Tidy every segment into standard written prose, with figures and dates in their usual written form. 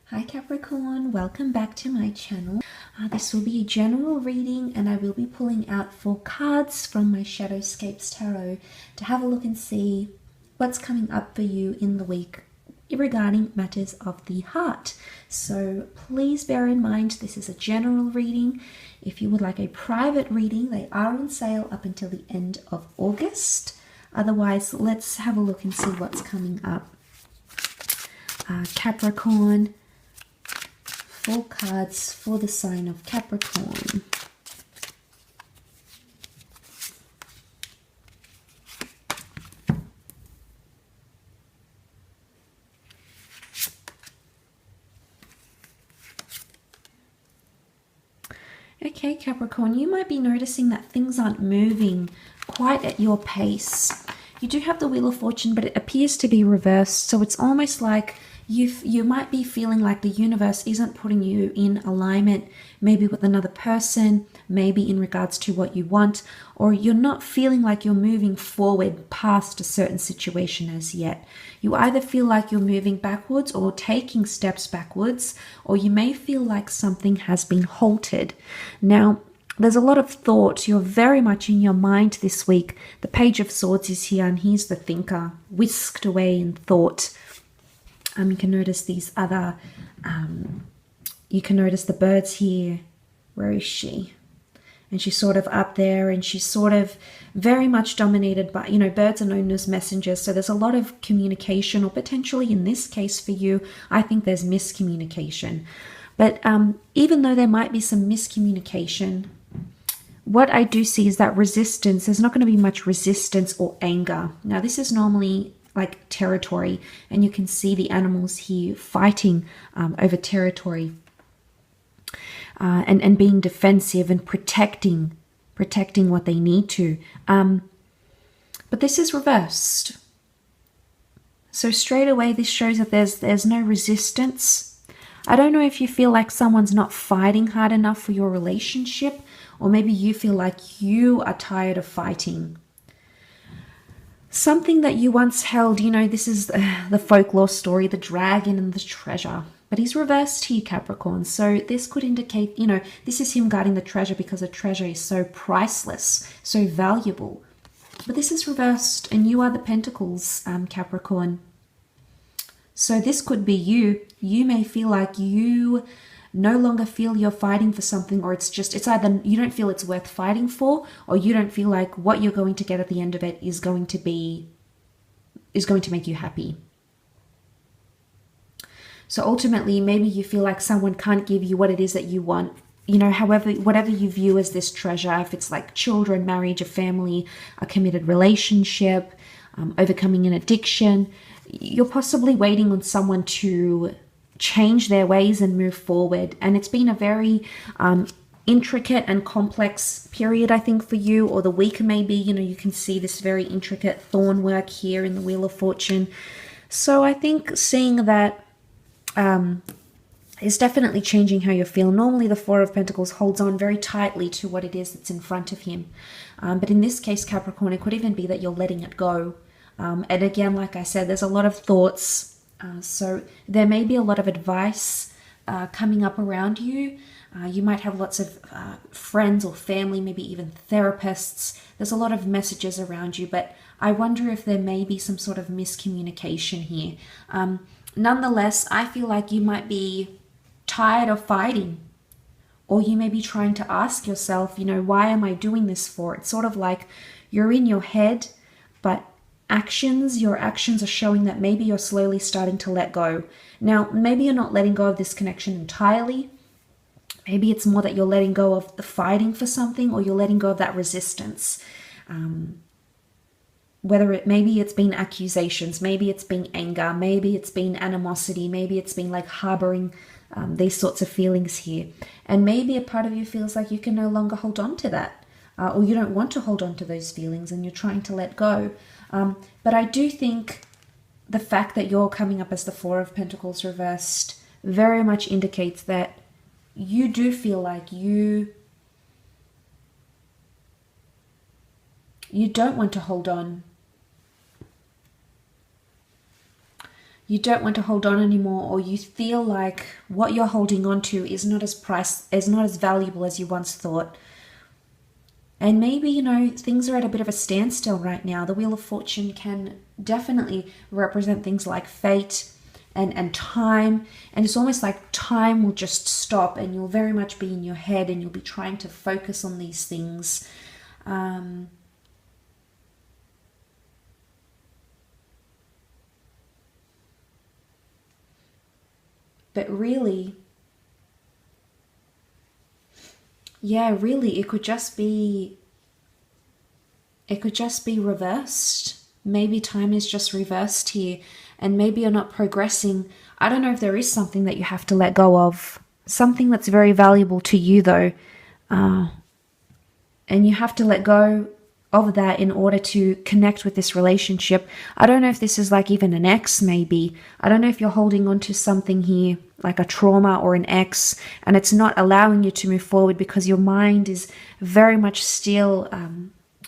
Hi Capricorn, welcome back to my channel. This will be a general reading and I will be pulling out 4 cards from my Shadowscapes Tarot to have a look and see what's coming up for you in the week regarding matters of the heart. So please bear in mind this is a general reading. If you would like a private reading, they are on sale up until the end of August. Otherwise, let's have a look and see what's coming up. Capricorn. 4 cards for the sign of Capricorn. Okay, Capricorn, you might be noticing that things aren't moving quite at your pace. You do have the Wheel of Fortune, but it appears to be reversed, so it's almost like you might be feeling like the universe isn't putting you in alignment, maybe with another person, maybe in regards to what you want, or you're not feeling like you're moving forward past a certain situation as yet. You either feel like you're moving backwards or taking steps backwards, or you may feel like something has been halted. Now, there's a lot of thought. You're very much in your mind this week. The Page of Swords is here, and he's the thinker, whisked away in thought. You can notice these other, you can notice the birds here. Where is she? And she's sort of up there, and she's sort of very much dominated by, birds are known as messengers. So there's a lot of communication, or potentially in this case for you, I think there's miscommunication. But even though there might be some miscommunication, what I do see is that resistance, there's not going to be much resistance or anger. Now, this is normally like territory, and you can see the animals here fighting over territory and being defensive and protecting what they need to. But this is reversed. So straight away, this shows that there's no resistance. I don't know if you feel like someone's not fighting hard enough for your relationship, or maybe you feel like you are tired of fighting. Something that you once held, this is the folklore story, the dragon and the treasure. But he's reversed here, Capricorn. So this could indicate, this is him guarding the treasure because the treasure is so priceless, so valuable. But this is reversed, and you are the Pentacles, Capricorn. So this could be you. You may feel like you no longer feel you're fighting for something, or it's either you don't feel it's worth fighting for, or you don't feel like what you're going to get at the end of it is going to make you happy. So ultimately, maybe you feel like someone can't give you what it is that you want. However, whatever you view as this treasure, if it's like children, marriage, a family, a committed relationship, overcoming an addiction, you're possibly waiting on someone to change their ways and move forward. And it's been a very intricate and complex period, I think, for you, or the week maybe. You can see this very intricate thorn work here in the Wheel of Fortune. So I think seeing that is definitely changing how you feel. Normally the Four of Pentacles holds on very tightly to what it is that's in front of him. But in this case, Capricorn, it could even be that you're letting it go. And again, like I said, there's a lot of thoughts. So there may be a lot of advice coming up around you. You might have lots of friends or family, maybe even therapists. There's a lot of messages around you, but I wonder if there may be some sort of miscommunication here. Nonetheless, I feel like you might be tired of fighting, or you may be trying to ask yourself, why am I doing this for? It's sort of like you're in your head, but your actions are showing that maybe you're slowly starting to let go. Now, maybe you're not letting go of this connection entirely. Maybe it's more that you're letting go of the fighting for something, or you're letting go of that resistance. Maybe it's been accusations, maybe it's been anger, maybe it's been animosity, maybe it's been like harboring these sorts of feelings here. And maybe a part of you feels like you can no longer hold on to that, or you don't want to hold on to those feelings and you're trying to let go. But I do think the fact that you're coming up as the Four of Pentacles reversed very much indicates that you do feel like you don't want to hold on. you don't want to hold on anymore, or you feel like what you're holding on to is not as valuable as you once thought. And maybe, you know, things are at a bit of a standstill right now. The Wheel of Fortune can definitely represent things like fate and time. And it's almost like time will just stop, and you'll very much be in your head, and you'll be trying to focus on these things. But really, yeah, really, it could just be reversed. Maybe time is just reversed here, and maybe you're not progressing. I don't know if there is something that you have to let go of, something that's very valuable to you though, and you have to let go of that in order to connect with this relationship. I don't know if this is like even an ex, maybe. I don't know if you're holding on to something here, like a trauma or an ex, and it's not allowing you to move forward because your mind is very much still,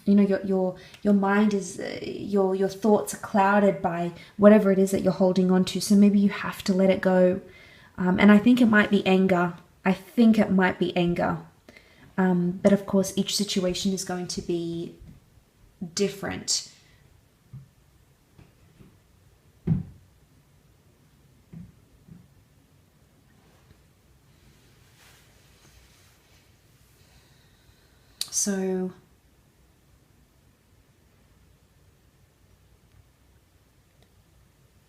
you know, your mind is, your thoughts are clouded by whatever it is that you're holding on to. So maybe you have to let it go. And I think it might be anger. But of course, each situation is going to be different. So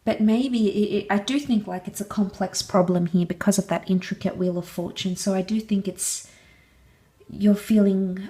but maybe I do think like it's a complex problem here because of that intricate Wheel of Fortune. So I do think you're feeling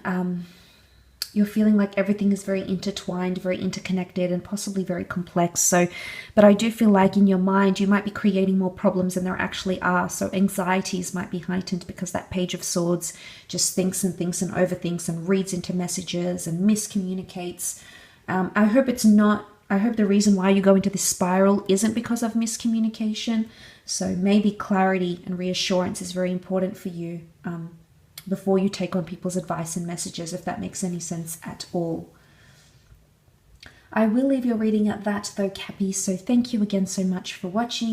like everything is very intertwined, very interconnected, and possibly very complex. So, but I do feel like in your mind, you might be creating more problems than there actually are. So anxieties might be heightened because that Page of Swords just thinks and overthinks and reads into messages and miscommunicates. I hope the reason why you go into this spiral isn't because of miscommunication. So maybe clarity and reassurance is very important for you before you take on people's advice and messages, if that makes any sense at all. I will leave your reading at that though, Cappy. So thank you again so much for watching.